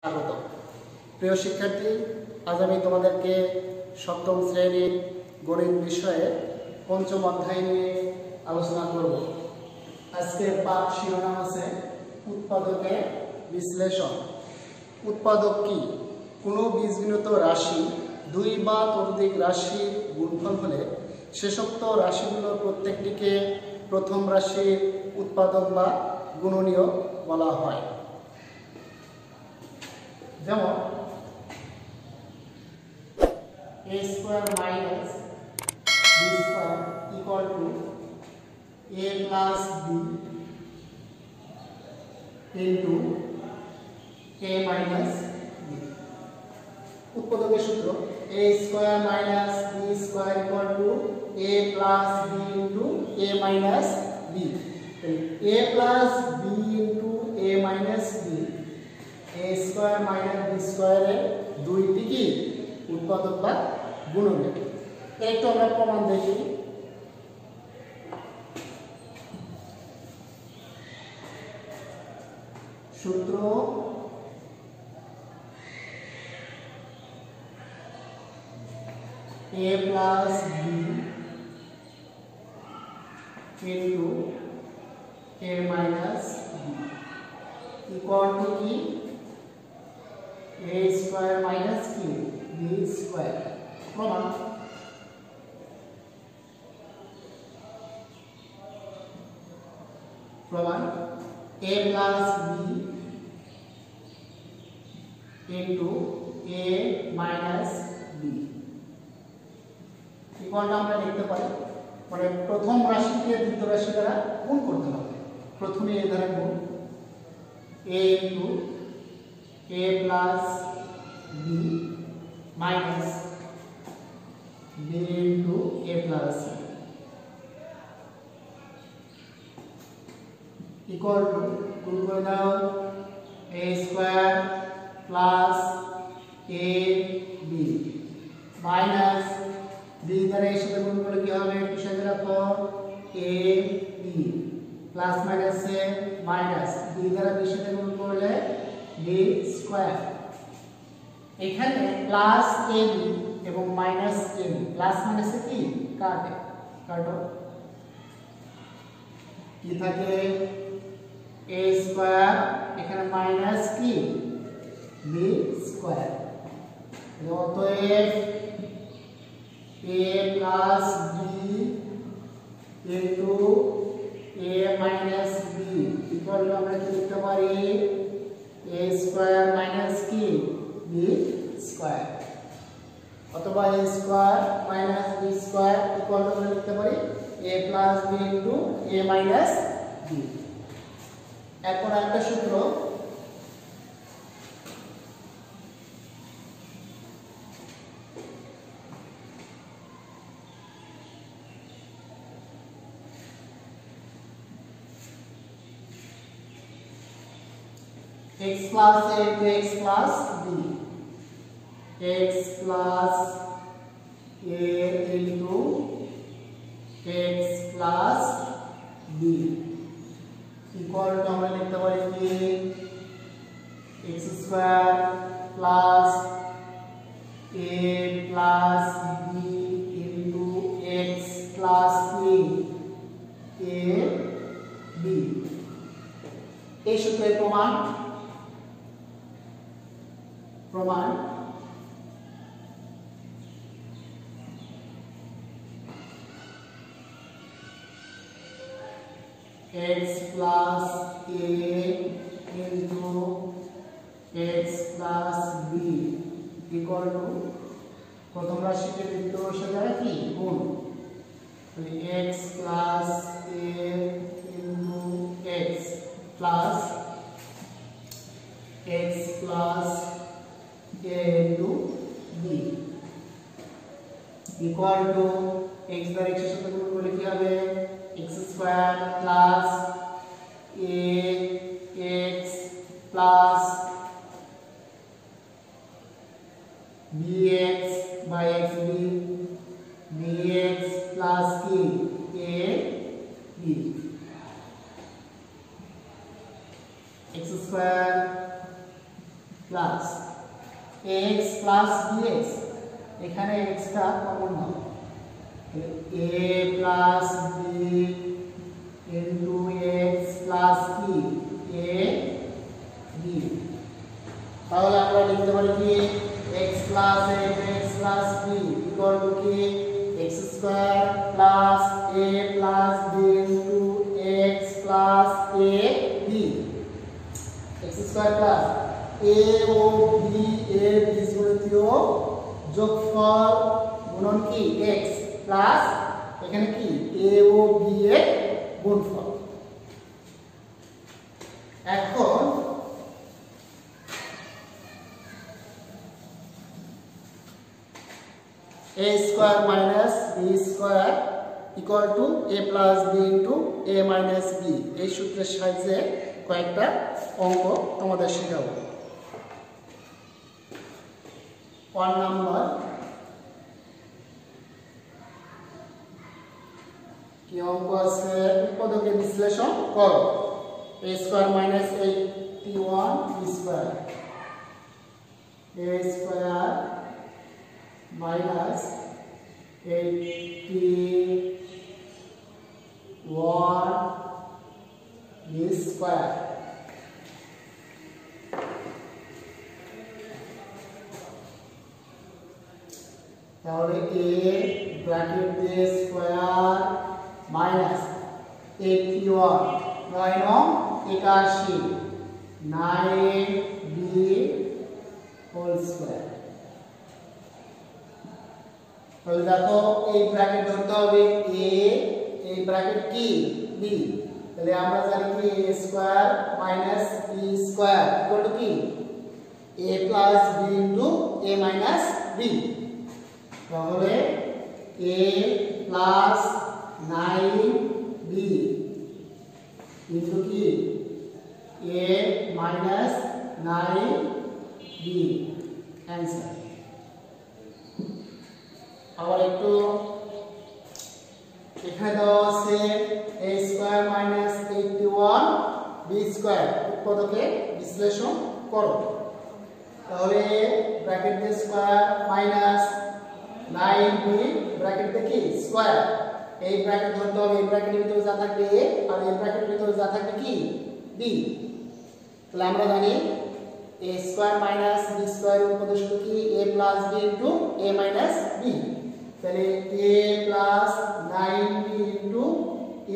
স্বাগত। প্রিয় শিক্ষার্থী, আজ আমি তোমাদেরকে সপ্তম শ্রেণীর গণিত বিষয়ে পঞ্চম অধ্যায় নিয়ে আলোচনা করব। আজকের পাঠ শিরোনাম আছে উৎপাদকের বিশ্লেষণ। উৎপাদক কি? কোনো বীজগণিত রাশি দুই বা ততোধিক রাশির গুণফল হলে শেষোক্ত রাশিগুলোর প্রত্যেকটিকে প্রথম রাশির উৎপাদক বা গুণনীয় বলা হয়। যেমন a square minus b square equal to a plus b into a minus b। উৎপাদকের সূত্র a square minus b square equal to a plus b into a minus b। a plus b into a minus b, a square minus b square এর দুইটি কি উৎপাদক বা গুণনীয়। একটু আমরা প্রমাণ দেখি। সূত্র a plus b into a minus b equal to কি a square minus q b square। প্রমাণ a plus b into a minus b equal to আমরা লিখতে পারি, মানে প্রথম রাশিকে দ্বিতীয় রাশি দ্বারা গুণ করতে হবে। প্রথমে এ দ্বারা গুণ a into a plus b minus b into a plus b equal to গুণ করে দাও a square plus a b minus b দ্বারা এর সাথে গুণ করলে কি হবে? সাথে রাখো a b plus minus A minus b দ্বারা b সাথে গুণ করলে b স্কয়ার। এখানে প্লাস ab এবং মাইনাস ab, প্লাস মাইনাসে কি কাটে, কাটো কি থাকে a স্কয়ার, এখানে মাইনাস কি b স্কয়ার। অতএব a plus b into a minus b equal to আমরা কি লিখতে পারি a square minus কি b square, অথবা a square minus b square equal to আমরা লিখতে পারি a plus b into a minus b। এরপর একটা সূত্র x plus a into x plus b, x plus a into x plus b equal to আমরা লিখতে পারি কি x square plus a plus b into x plus a b। এই সূত্রের প্রমাণ x plus a into x plus b equal to প্রথম রাশিকে দ্বিতীয় রাশি দ্বারা কি গুণ, x plus a into x plus x plus a into b equal to x দ্বারা x এর সাথে গুণ করলে কি হবে x square plus a x plus bx by xb bx plus কি a b x square plus x plus bx, এখানে x টা কমন নাও, a plus b into x plus কি a b। তাহলে আমরা লিখতে পারি কি x plus a x plus b equal to কি x square plus a plus b into x plus a b। x square plus a ও b এর বীজগণিতীয় যোগফল গুণন কি x প্লাস এখানে কি a ও b এর গুণফল। এখন a square minus b square equal to a plus b into a minus b, এই সূত্রের সাহায্যে কয়েকটা অঙ্ক তোমাদের শেখাবো। 1 নাম্বার কি অঙ্ক আছে, উৎপাদকের বিশ্লেষণ করো। a square minus 81 b square, a square minus 81 b square. তাহলে a ব্র্যাকেট দিয়ে স্কয়ার মাইনাস 81 9 নং 81 9b হোল স্কয়ার। তাহলে দেখো এই ব্র্যাকেট ধরতে হবে a, এই ব্র্যাকেট কি b, তাহলে আমরা জানি কি a square minus b square equal to কি a plus b into a minus b। তাহলে a প্লাস 9b ইনটু কি a মাইনাস 9b অ্যান্সার। আবার একটু এখানে দেওয়া আছে a square minus 81 b square, উৎপাদকে বিশ্লেষণ করো। তাহলে ব্র্যাকেট দিয়ে স্কয়ার মাইনাস 9b ব্র্যাকেট দিয়ে কি স্কয়ার, এই ব্র্যাকেট ধরতে হবে, এই ব্র্যাকেটের ভিতরে যা থাকবে a আর এই ব্র্যাকেটের ভিতরে যা থাকবে কি b। তাহলে আমরা জানি a square minus b square উৎপাদক সূত্র কি a plus b into a minus b। তাহলে a plus 9b into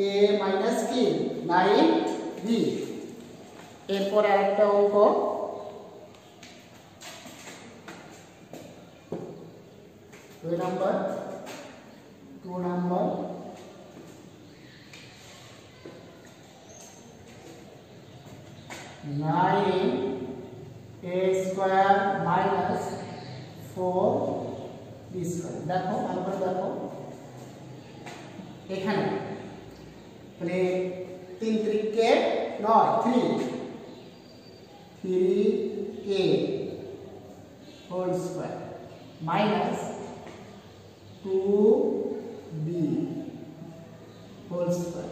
a minus কি 9b। এরপর আরেকটা অঙ্ক, 2 number 9a square minus 4b square. দেখো আমরা দেখো এখানে মানে 3 3কে 9 3a whole square minus 2b whole square.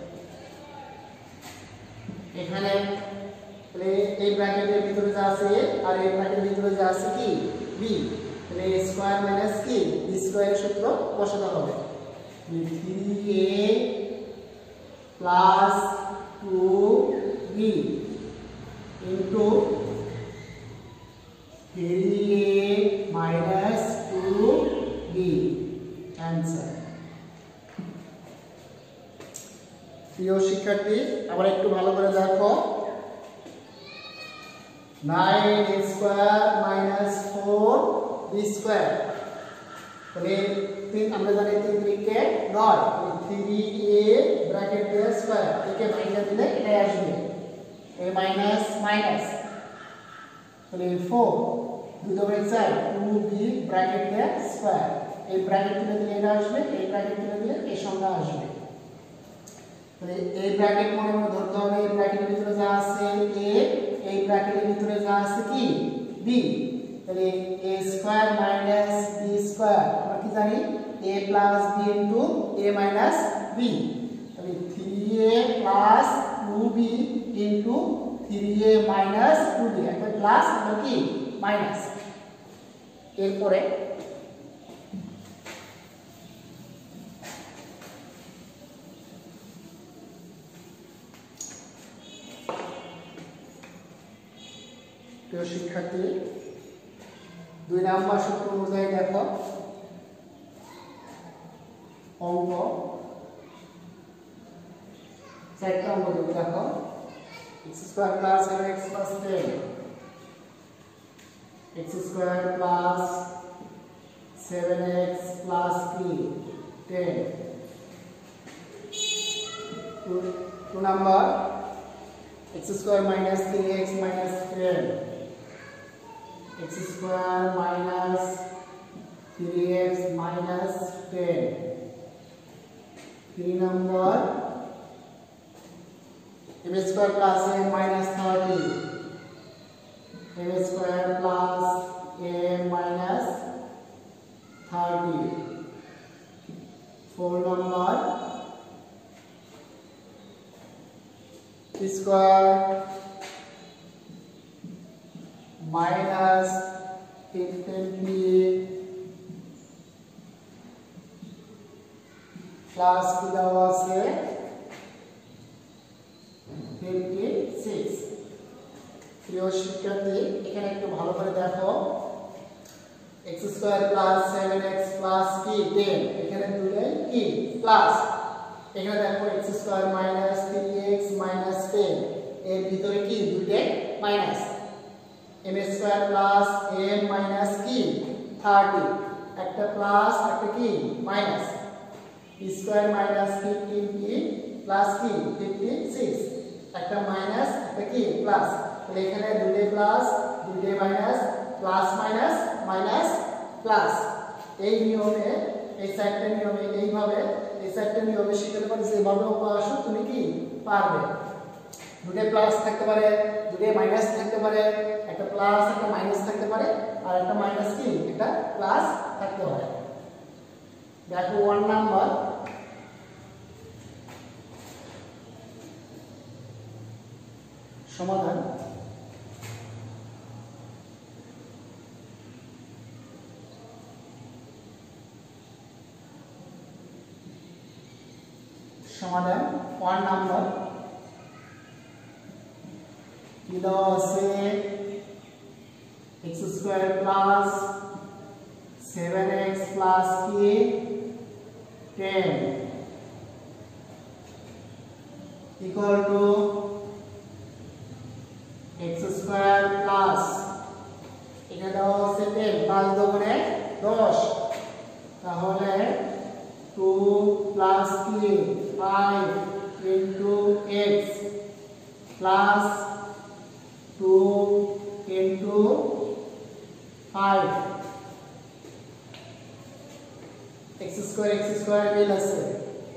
এখানে এই ব্র্যাকেটের ভিতরে যা আছে আর এই ব্র্যাকেটের ভিতরে যা আছে কি b, তাহলে a স্কয়ার মাইনাস কি b স্কয়ারের সূত্র বসাতে হবে 3a plus 2b into 3a minus 2b answer. প্রিয় শিক্ষার্থী আবার একটু ভালো করে দেখো, 9a square minus 4b square, তাহলে আমরা জানি 3 3কে 9, 3a ব্র্যাকেট দিয়ে স্কয়ার, একে মাইনাস দিলে এটাই আসবে a মাইনাস মাইনাস, তাহলে 4 দুটো ব্র্যাকেট 2b ব্র্যাকেট দিয়ে স্কয়ার, এই ব্র্যাকেট তুলে দিলে এটা আসবে, এই ব্র্যাকেট তুলে দিলে এই সংখ্যা আসবে। তাহলে এই ব্র্যাকেট মনে মনে ধরতে হবে, এই ব্র্যাকেটের ভিতরে যা আছে a, এই ব্র্যাকেটের ভিতরে যা আছে কি b, তাহলে a square minus b square আমরা কি জানি a plus b into a minus b, তাহলে 3a plus 2b into 3a minus 2b, একটা প্লাস একটা কি মাইনাস। এরপরে প্রিয় শিক্ষার্থী 2 নাম্বার সূত্র অনুযায়ী দেখো অঙ্ক 4টা অঙ্ক যদি দেখো x square plus 7x plus 10 x square plus 7x plus 10 2 number x square minus 3x minus 10 x square minus 3x minus 10 3 number m square plus a minus 30 m square plus a minus 30 4 number square minus 15p plus কি দেওয়া আছে 56। প্রিয় শিক্ষার্থী এখানে একটু ভালো করে দেখো x square plus 7x plus কি 10 এখানে দুটোই কি প্লাস। এখানে দেখো x square minus 3x minus 10 এর ভিতরে কি দুটোই minus. m square plus m minus কি 30 একটা প্লাস একটা কি minus square minus 15p plus কি 56 একটা মাইনাস একটা কি প্লাস। তাহলে এখানে দুটোই প্লাস দুটোই minus plus minus minus plus. এই নিয়মে এই চারটি নিয়মে এইভাবে এই চারটি নিয়মে শিখতে পারলে যেভাবে আসো তুমি কি পারবে। দুটোই প্লাস থাকতে পারে দুটোই মাইনাস থাকতে পারে একটা প্লাস একটা মাইনাস থাকতে পারে আর একটা মাইনাস কি একটা প্লাস থাকতে পারে। দেখো 1 নাম্বার সমাধান সমাধান 1 নাম্বার কি দেওয়া আছে x square plus 7x plus কি 10 equal to x square plus এখানে দেওয়া আছে 10 5 দুগুণে 10 তাহলে 2 plus 3 5 into x plus 2 into 5 x square মিল আছে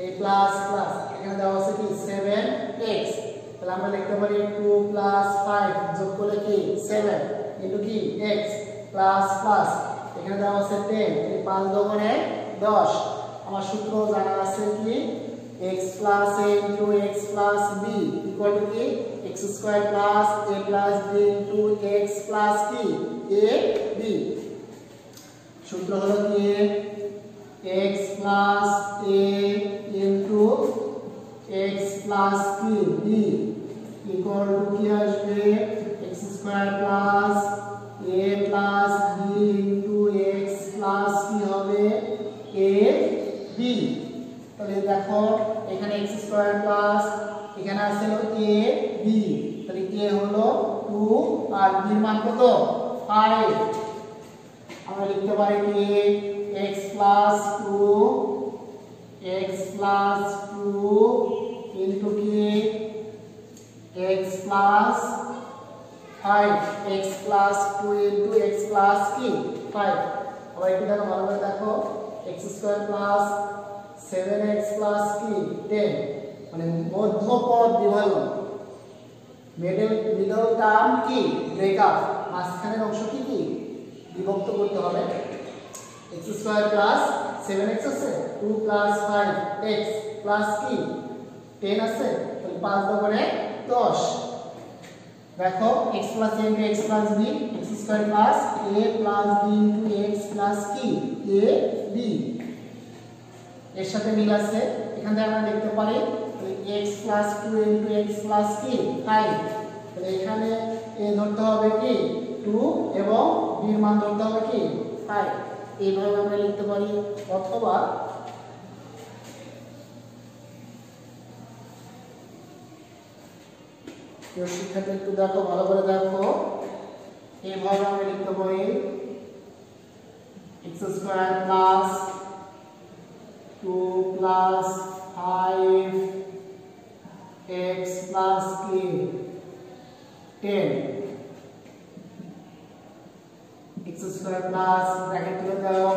a প্লাস প্লাস এখানে দেওয়া আছে কি 7x তাহলে আমরা লিখতে পারি 2 প্লাস 5 যোগ করলে কি 7 ইনটু কি x প্লাস প্লাস এখানে দেওয়া আছে 10 এই 5 দুগুণে 10 আমার সূত্র জানা আছে কি x plus a into x plus b equal to কি x square plus a plus b into x plus কি a b সূত্র হলো কি x plus a into x plus কি b equal to কি আসবে x square plus a plus b into x plus কি হবে a b। তাহলে দেখো এখানে x স্কয়ার প্লাস এখানে আছে হলো a b তাহলে a হলো 2 আর b এর মান কত 5 আমরা লিখতে পারি কি x plus 2 x plus 2 into কি x plus 5 x plus 2 into x plus কি 5 আবার একটু দেখো ভালো করে দেখো x square plus 7x plus কি 10 মানে মধ্যপদ বিভাজন মিডল টার্ম কি ব্রেকআপ মাঝখানের অংশ কি কি বিভক্ত করতে হবে x স্কয়ার প্লাস 7x আছে 2 প্লাস 5x প্লাস কি 10 আছে তাহলে 5 দুগুণে 10 দেখো x plus a into x plus b x square plus a plus b into x plus কি a b এর সাথে মিল আছে এখান থেকে আমরা লিখতে পারি x plus 2 into x plus কি 5 তাহলে এখানে a ধরতে হবে কি 2 এবং b এর মান ধরতে হবে কি 5 এইভাবে আমরা লিখতে পারি অথবা কেউ শিক্ষার্থী একটু দেখো ভালো করে দেখো এইভাবে আমরা লিখতে পারি x square plus 2 plus 5 x plus কি 10 x স্কয়ার প্লাস ব্র্যাকেট তুলে দাও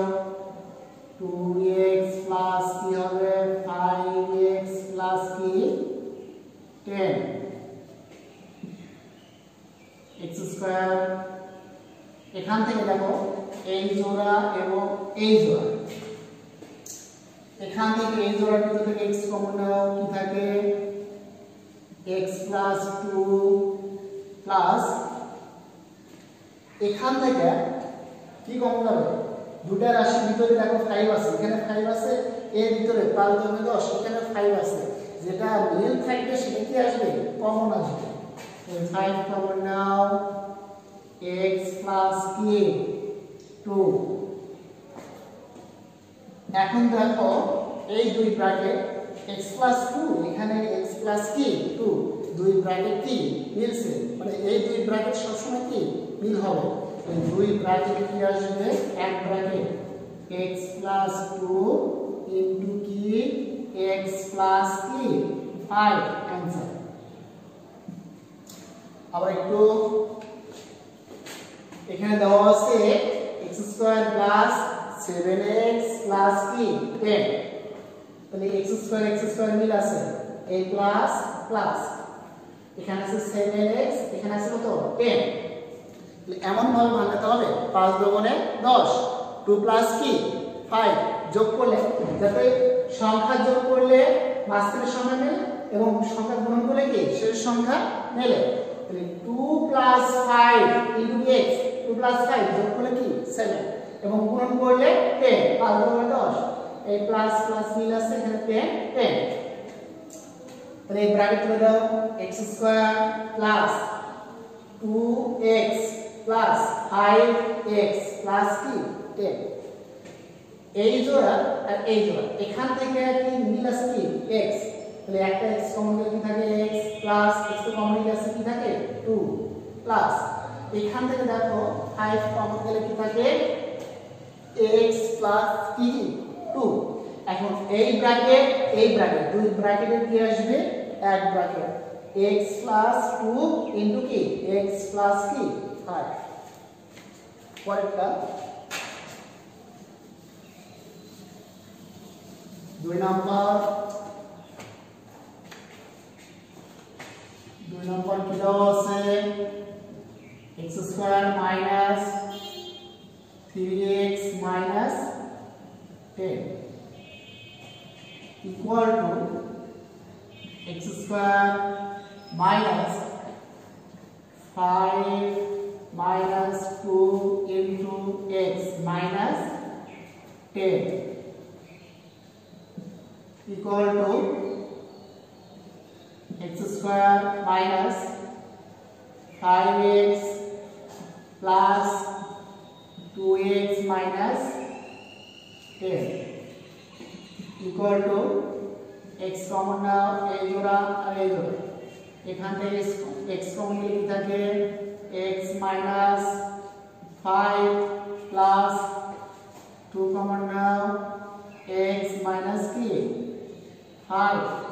2x প্লাস কি হবে 5x প্লাস কি 10 x স্কয়ার এখান থেকে দেখো এই জোড়া এবং এই জোড়া এখান থেকে এই জোড়ার ভিতর থেকে x কমন নাও কি থাকে x প্লাস 2 প্লাস এখান থেকে কি কমন হবে দুটো রাশির ভিতরে দেখো 5 আছে এখানে 5 আছে এর ভিতরে প্লাস 10 এখানে 5 আছে যেটা মিল থাকবে সেটা কি আসবে কমন আসবে 5 common now x plus k 2 এখন দেখো এই দুই ব্র্যাকেট x plus 2 এখানে x plus k 2 দুই ব্র্যাকেট কি মিলছে মানে এই দুই ব্র্যাকেট সবসময় কি মিল হবে এই দুই ব্র্যাকেট কি আসবে এক ব্র্যাকেট x plus 2 into কি x plus কি 5 आंसर আবার একটু এখানে দেওয়া আছে x square plus 7x plus কি 10 তাহলে x স্কয়ার মিল আছে a প্লাস প্লাস এখানে আছে 7x এখানে আছে কত 10 তাহলে এমন ভাবে বানাতে হবে 5 দুগুণে 10 2 প্লাস কি 5 যোগ করলে যাতে সংখ্যা যোগ করলে মাঝখানের সংখ্যা মেলে এবং সংখ্যা গুণন করলে কি শেষ সংখ্যা মেলে 2 plus 5 into x 2 plus 5 যোগ করলে কি 7 এবং গুণন করলে 10 5 গুণে 10 এই প্লাস প্লাস মিল আছে এখানে 10 তাহলে এই ব্র্যাকেট তুলে দাও x square plus 2x plus 5x plus কি 10 এই জোড়া আর এই জোড়া এখান থেকে কি মিল আছে কি x তাহলে একটা x কমন গেলে কি থাকে x প্লাস x তো কমন গেছে কি থাকে 2 প্লাস এখান থেকে দেখো 5 কমন গেলে কি থাকে x প্লাস কি 2 এখন এই ব্র্যাকেট দুই ব্র্যাকেটের কি আসবে এক ব্র্যাকেট x প্লাস 2 ইনটু কি x প্লাস কি 5 পরেরটা 2 নাম্বার কি দেওয়া আছে x square minus 3x minus 10 equal to x square minus 5 minus 2 into x minus 10 equal to x square minus 5x plus 2x minus 10 equal to x common now a जोड़ा और a जोड़ा এখান থেকে x common লিখতে থাকে x minus 5 plus 2 common now x minus কি 5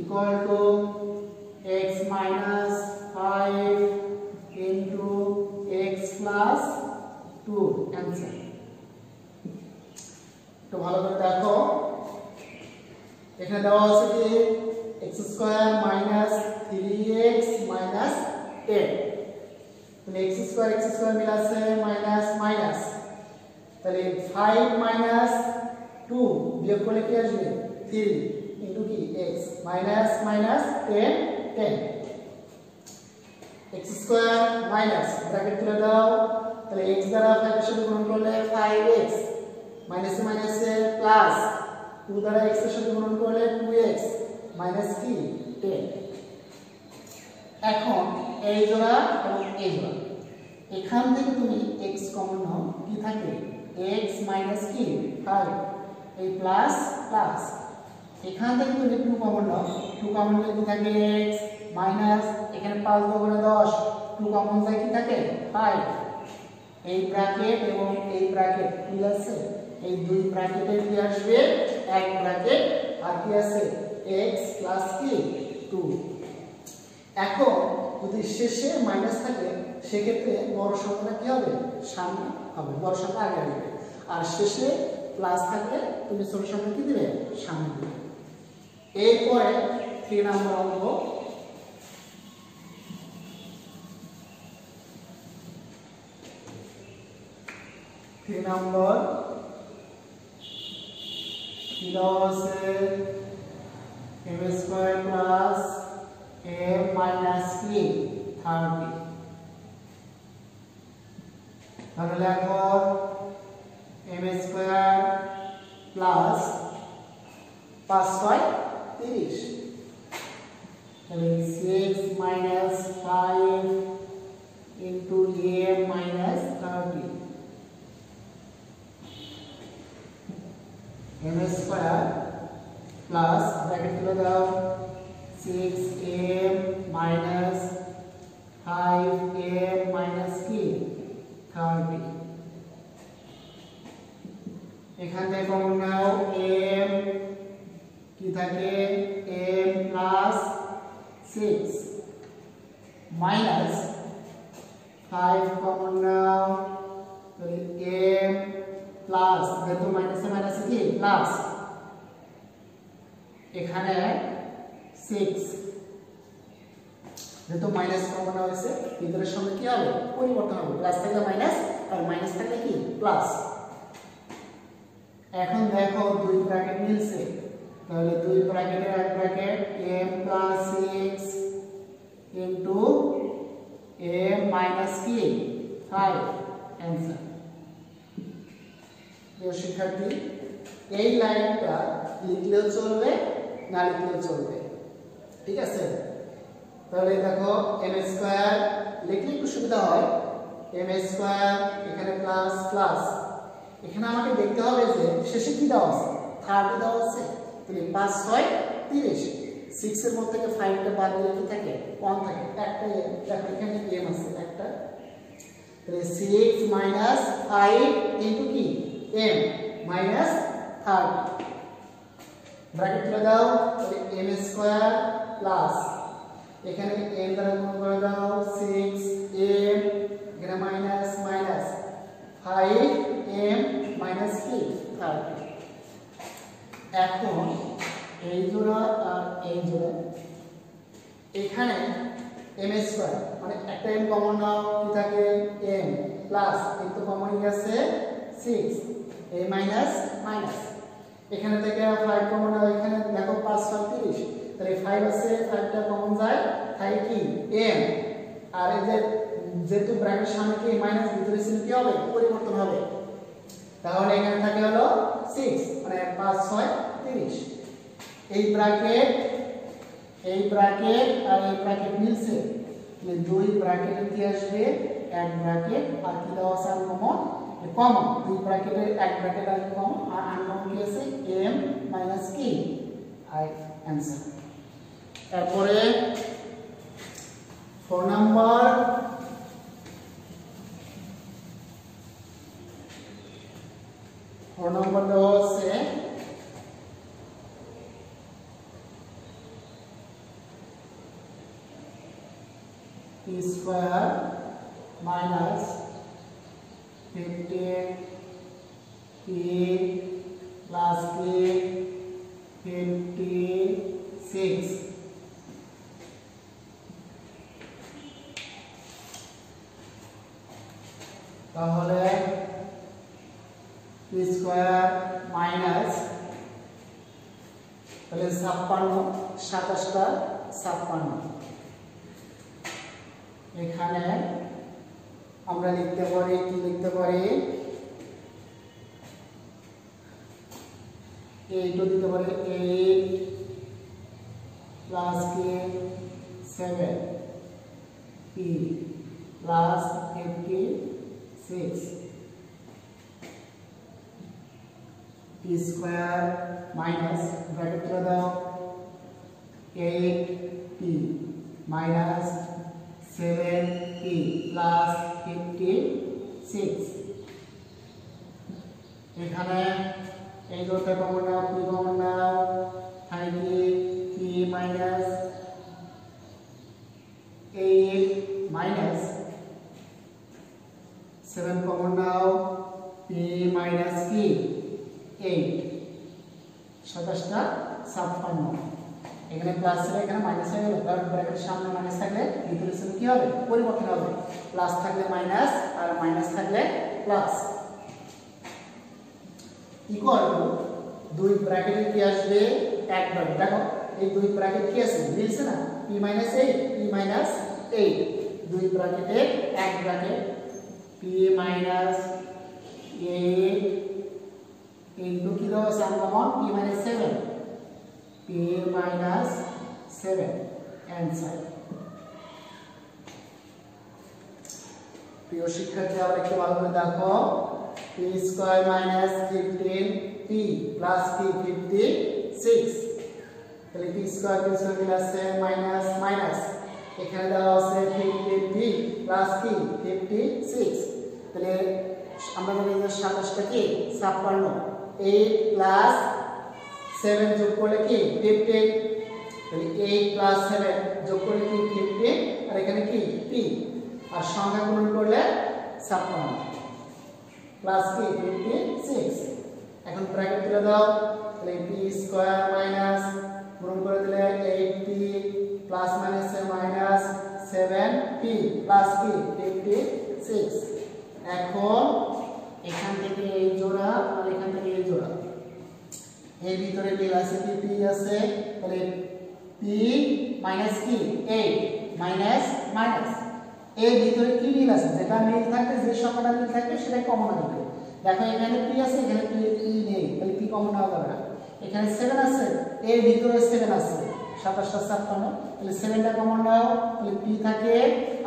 equal to x minus 5 into x plus 2 answer তো ভালো করে দেখো এখানে দেওয়া আছে কি x square minus 3x minus 10 তাহলে x স্কয়ার মিল আছে মাইনাস মাইনাস তাহলে 5 মাইনাস 2 বিয়োগ করলে কি আসবে 3 into কি x minus minus 10 10 x square minus bracket তুলে দাও, তাহলে x দ্বারা 5 এর সাথে গুণন করলে 5x মাইনাস মাইনাসে প্লাস 2 দ্বারা x এর সাথে গুণন করলে 2x মাইনাস কি 10। এখন এই জোড়া এবং এই জোড়া, এখান থেকে তুমি x কমন নাও, কি থাকে x মাইনাস কি 5, এই প্লাস প্লাস, এখান থেকে তুমি 2 কমন নাও, 2 কমন নিলে কি থাকে x মাইনাস, এখানে 5 গুণ 10, 2 কমন যায় কি থাকে 5, এই ব্র্যাকেট এবং এই ব্র্যাকেট মিল আছে, এই দুই ব্র্যাকেটে কি আসবে এক ব্র্যাকেট, আর কি আছে x প্লাস কি 2। এখন যদি শেষে মাইনাস থাকে সেক্ষেত্রে বড় সংখ্যাটা কি হবে সামনে হবে, বড় সংখ্যা আগে আসবে, আর শেষে প্লাস থাকলে তুমি ছোট সংখ্যা কি দিবে সামনে দিবে। এরপরে 3 নম্বর অঙ্ক, কি দেওয়া আছে m square plus m minus কি 30, তাহলে লেখো m স্কয়ার প্লাস 5 6 30, তাহলে 6 minus 5 into m minus 30, m square plus bracket তুলে দাও 6m মাইনাস 5m মাইনাস কি 30, এখান থেকে কমন নাও m কি থাকে m প্লাস 6 মাইনাস 5 কমন নাও, m প্লাস যেহেতু মাইনাসে মাইনাসে কি প্লাস, এখানে 6 যেহেতু মাইনাস কমন হয়েছে ভিতরের সঙ্গে কি হবে পরিবর্তন হবে, প্লাস থাকলে মাইনাস আর মাইনাস থাকলে কি প্লাস। এখন দেখো দুই ব্র্যাকেট মিলছে, তাহলে দুই ব্র্যাকেটের এক bracket m plus 6 into m minus কি 5 आंसर। প্রিয় শিক্ষার্থী, এই লাইনটা লিখলেও চলবে না লিখলেও চলবে, ঠিক আছে। তাহলে দেখো m স্কয়ার লিখলে একটু সুবিধা হয়, m স্কয়ার এখানে প্লাস প্লাস, এখানে আমাকে দেখতে হবে যে শেষে কি দেওয়া আছে 30 দেওয়া আছে, তাহলে 5 6 30, 6 এর মধ্যে থেকে 5 টা বাদ দিলে কি থাকে 1 থাকে, একটা দেখো এখানে m আছে একটা, তাহলে 6 মাইনাস 5 ইনটু কি m মাইনাস 30, ব্র্যাকেট তুলে দাও, তাহলে m স্কয়ার প্লাস এখানে m দ্বারা গুণ করে দাও 6m, এখানে মাইনাস মাইনাস 5m মাইনাস কি 30। এখন এই জোড়া আর এই জোড়া, এখানে m স্কয়ার মানে একটা m কমন নাও কি থাকে m প্লাস কিন্তু কমন গেছে 6 a মাইনাস মাইনাস, এখানে থেকে 5 কমন নাও, এখানে দেখো 5 6 30, তাহলে 5 আছে 5টা কমন যায় তাই কি m, আর এই যে যেহেতু ব্র্যাকেট সামনে কি মাইনাস ভিতরে ছিল কি হবে পরিবর্তন হবে, তাহলে এখানে থাকে হলো 6 মানে 5 6 30, এই ব্র্যাকেট আর এই ব্র্যাকেট মিলছে, তাহলে দুই ব্র্যাকেটে কি আসবে এক ব্র্যাকেট, আর কি দেওয়া আছে কমন কমন, দুই ব্র্যাকেটের এক ব্র্যাকেট আর কমন, আর আনকমন কি আছে m মাইনাস কি i आंसर। তারপরে 4 নাম্বার, দেওয়া আছে p square minus 15p plus k 56, তাহলে p স্কয়ার মাইনাস তাহলে 56 27টা 56, এখানে আমরা লিখতে পারি কি লিখতে পারি 8 দিতে পারি 8 প্লাস কি 7 p plus 56 p square minus bracket করে দাও 8p মাইনাস 7p প্লাস 56 এখানে এই দুটো কমন নাও p কমন নাও থাকে p মাইনাস 8 মাইনাস 7 কমন নাও p মাইনাস কি 8 27টা 56 এখানে প্লাস ছিল এখানে মাইনাস হয়ে গেল কারণ ব্র্যাকেটের সামনে মাইনাস থাকলে ভিতরে সব কি হবে পরিবর্তন হবে প্লাস থাকলে মাইনাস আর মাইনাস থাকলে প্লাস ইকুয়াল টু দুই ব্র্যাকেটে কি আসবে এক ব্র্যাকেট দেখো এই দুই ব্র্যাকেট কি আছে মিলছে না p - 8 p - 8 দুই ব্র্যাকেটে এক ব্র্যাকেট p - 8 ইনটু কি দাও সাম কমন p - 7 p - 7 অ্যানসার প্রিয় শিক্ষার্থী আবার একটু ভালো করে দেখো p square minus 15p plus p 56 তাহলে p স্কয়ার মিলাছে মাইনাস মাইনাস এখানে দেওয়া আছে 15p প্লাস p 56 তাহলে আমরা বলি যে 27টা কি 56 8 প্লাস 7 যোগ করলে কি 15 তাহলে 8 প্লাস 7 যোগ করলে কি 15 আর এখানে কি p আর সংখ্যা গুণন করলে 56 প্লাস কি 56 এখন ব্র্যাকেট তুলে দাও তাহলে p স্কয়ার মাইনাস গুণন করে দিলে 8p প্লাস মাইনাসে মাইনাস 7p প্লাস কি 56 এখন এখান থেকে এই জোড়া আর এখান থেকে এই জোড়া এর ভিতরে মিল আছে কি p আছে তাহলে p মাইনাস কি 8 মাইনাস মাইনাস এর ভিতরে কি মিল আছে যেটা মিল থাকবে যে সংখ্যাটা মিল থাকবে সেটাই কমন হবে দেখো এখানে p আছে এখানে p নেই তাহলে p কমন নেওয়া যাবে না এখানে 7 আছে এর ভিতরে 7 আছে 27টা 56 তাহলে 7টা কমন নাও তাহলে p থাকে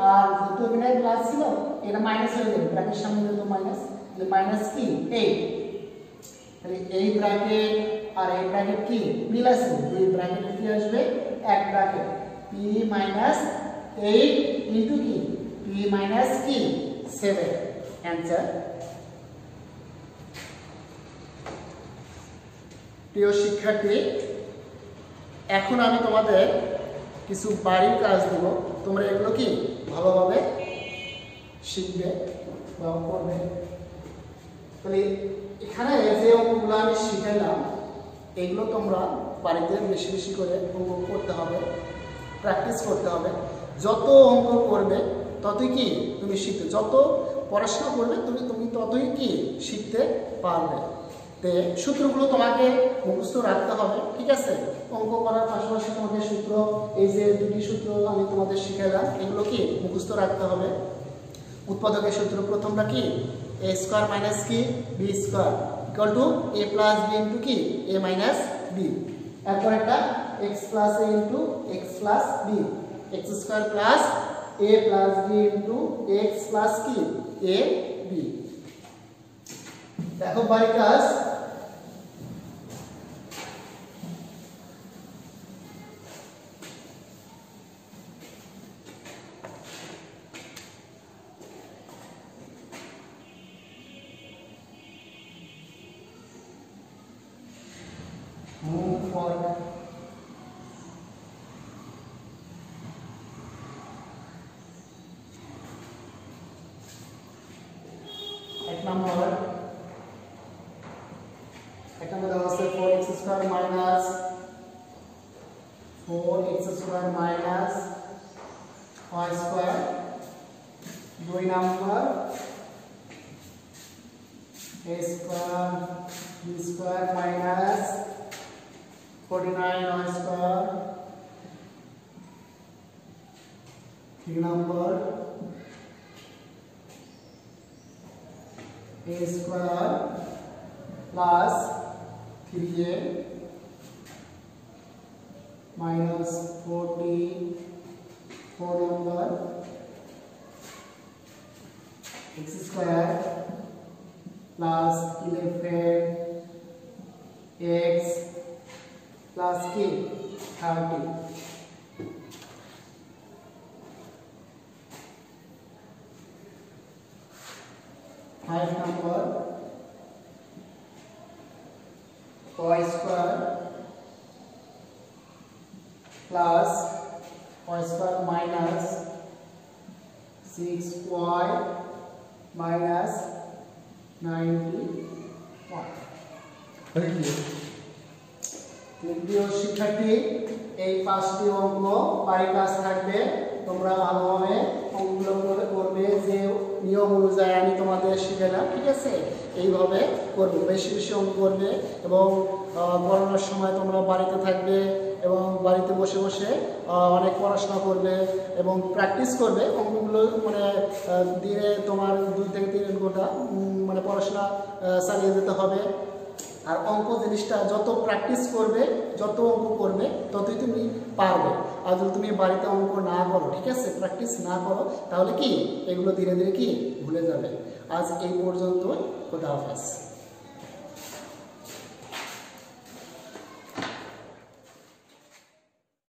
আর যেহেতু এখানে প্লাস ছিল এটা মাইনাস হয়ে যাবে ব্র্যাকেটের সামনে যেহেতু মাইনাস তাহলে মাইনাস কি 8 তাহলে এই ব্র্যাকেট আর এই ব্র্যাকেট কি মিল আছে দুই ব্র্যাকেটে কি আসবে এক ব্র্যাকেট p - 8 ইনটু কি p - কি 7 অ্যানসার প্রিয় শিক্ষার্থী এখন আমি তোমাদের কিছু বাড়ির কাজ দেব তোমরা এগুলো কি ভালোভাবে শিখবে বা করবে তাহলে এখানে যে অঙ্কগুলো আমি শিখাইলাম এগুলো তোমরা বাড়িতে বেশি বেশি করে অঙ্ক করতে হবে প্র্যাকটিস করতে হবে যত অঙ্ক করবে ততই কি তুমি শিখতে যত পড়াশোনা করবে তুমি ততই কি শিখতে পারবে তে সূত্রগুলো তোমাকে মুখস্থ রাখতে হবে ঠিক আছে অঙ্ক করার পাশাপাশি তোমাদের সূত্র এই যে দুটি সূত্র আমি তোমাদের শিখালাম এগুলো কি মুখস্থ রাখতে হবে উৎপাদকের সূত্র প্রথমটা কি a স্কয়ার মাইনাস কি b square equal to a plus b into কি a মাইনাস b এরপর একটা x plus a into x plus b x square plus a plus b into x plus কি a b দেখো বাড়ির কাজ move forward এক নম্বর দেওয়া আছে 4x square minus 4x square minus y square দুই নম্বর a square b square minus 49y square 3 number a square plus 3a minus 44 number x square plus 11x plus k 30. 5 number y square plus y square minus 6y minus 91. প্রিয় শিক্ষার্থী, এই 5টি অঙ্ক বাড়ির কাজ থাকবে, তোমরা ভালোভাবে অঙ্কগুলো করবে যে নিয়ম অনুযায়ী আমি তোমাদের শিখালাম, ঠিক আছে? এইভাবে করবে, বেশি বেশি অঙ্ক করবে এবং করোনার সময় তোমরা বাড়িতে থাকবে এবং বাড়িতে বসে বসে অনেক পড়াশোনা করবে এবং প্র্যাকটিস করবে অঙ্কগুলো, মানে দিনে তোমার 2 থেকে 3 ঘন্টা মানে পড়াশোনা চালিয়ে যেতে হবে। আর অঙ্ক জিনিসটা যত প্র্যাকটিস করবে, যত অঙ্ক করবে, ততই তুমি পারবে। আর যদি তুমি বাড়িতে অঙ্ক না করো, ঠিক আছে, প্র্যাকটিস না করো, তাহলে কি এগুলো ধীরে ধীরে কি ভুলে যাবে। আজ এই পর্যন্ত, খোদা হাফেজ।